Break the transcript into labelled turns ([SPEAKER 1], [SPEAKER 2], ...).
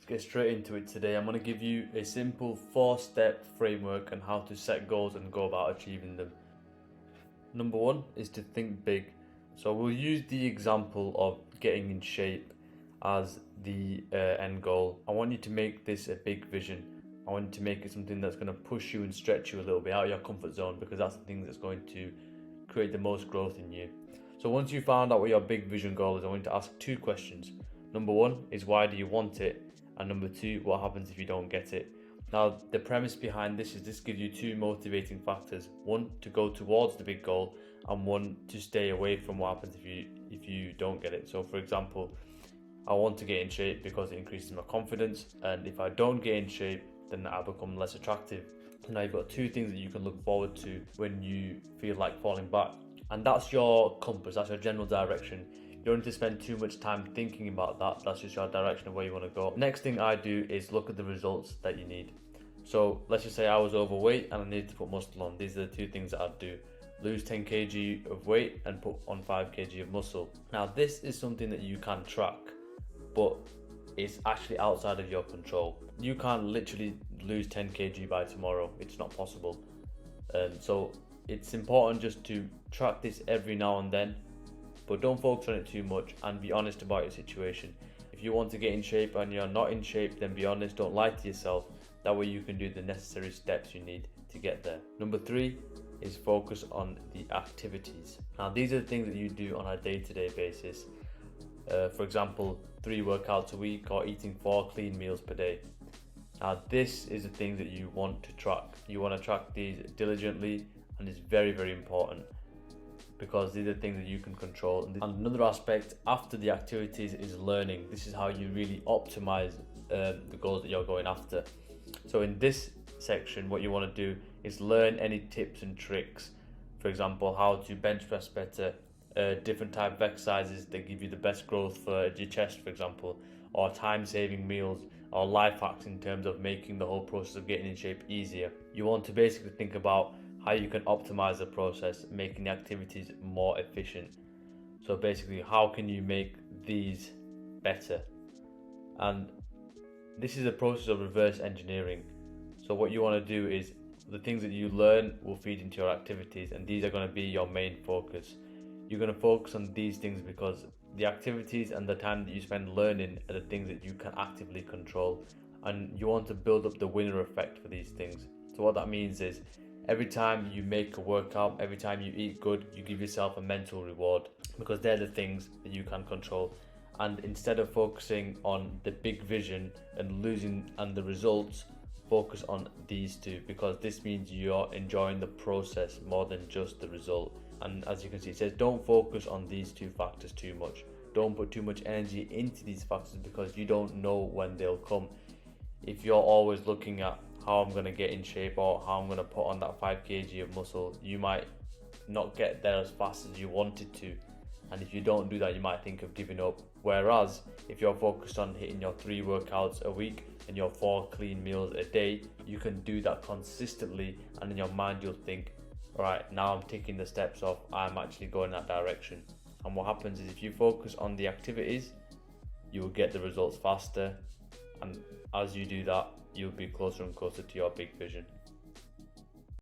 [SPEAKER 1] Get straight into it today. I'm going to give you a simple 4-step framework on how to set goals and go about achieving them. Number 1 is to think big. So we'll use the example of getting in shape as the end goal. I want you to make this a big vision. I want you to make it something that's going to push you and stretch you a little bit out of your comfort zone, because that's the thing that's going to create the most growth in you. So once you found out what your big vision goal is, I want you to ask 2 questions. Number 1 is, why do you want it? And number 2, what happens if you don't get it? Now, the premise behind this is this gives you 2 motivating factors. 1, to go towards the big goal, and 1, to stay away from what happens if you don't get it. So for example, I want to get in shape because it increases my confidence, and if I don't get in shape, then I become less attractive. Now you've got 2 things that you can look forward to when you feel like falling back. And that's your compass, that's your general direction. You don't need to spend too much time thinking about that. That's just your direction of where you want to go. Next thing I do is look at the results that you need. So let's just say I was overweight and I needed to put muscle on. These are the 2 things that I'd do. Lose 10 kg of weight and put on 5 kg of muscle. Now this is something that you can track, but it's actually outside of your control. You can't literally lose 10 kg by tomorrow. It's not possible. So it's important just to track this every now and then, but don't focus on it too much and be honest about your situation. If you want to get in shape and you're not in shape, then be honest, don't lie to yourself. That way you can do the necessary steps you need to get there. Number 3 is focus on the activities. Now these are the things that you do on a day-to-day basis. For example, 3 workouts a week or eating 4 clean meals per day. Now this is the thing that you want to track. You want to track these diligently, and it's very, very important, because these are things that you can control. And another aspect after the activities is learning. This is how you really optimize the goals that you're going after. So in this section, what you want to do is learn any tips and tricks. For example, how to bench press better, different type of exercises that give you the best growth for your chest, for example, or time-saving meals, or life hacks in terms of making the whole process of getting in shape easier. You want to basically think about how you can optimize the process, making the activities more efficient. So basically, how can you make these better? And this is a process of reverse engineering. So what you want to do is, the things that you learn will feed into your activities, and these are going to be your main focus. You're going to focus on these things because the activities and the time that you spend learning are the things that you can actively control, and you want to build up the winner effect for these things. So what that means is, every time you make a workout, every time you eat good, you give yourself a mental reward, because they're the things that you can control. And instead of focusing on the big vision and losing and the results, focus on these 2, because this means you're enjoying the process more than just the result. And as you can see, it says don't focus on these 2 factors too much. Don't put too much energy into these factors, because you don't know when they'll come. If you're always looking at how I'm going to get in shape or how I'm going to put on that 5 kg of muscle, you might not get there as fast as you wanted to. And if you don't do that, you might think of giving up. Whereas if you're focused on hitting your 3 workouts a week and your 4 clean meals a day, you can do that consistently, and in your mind you'll think, all right, now I'm taking the steps off, I'm actually going that direction. And what happens is, if you focus on the activities, you will get the results faster, and as you do that, you'll be closer and closer to your big vision.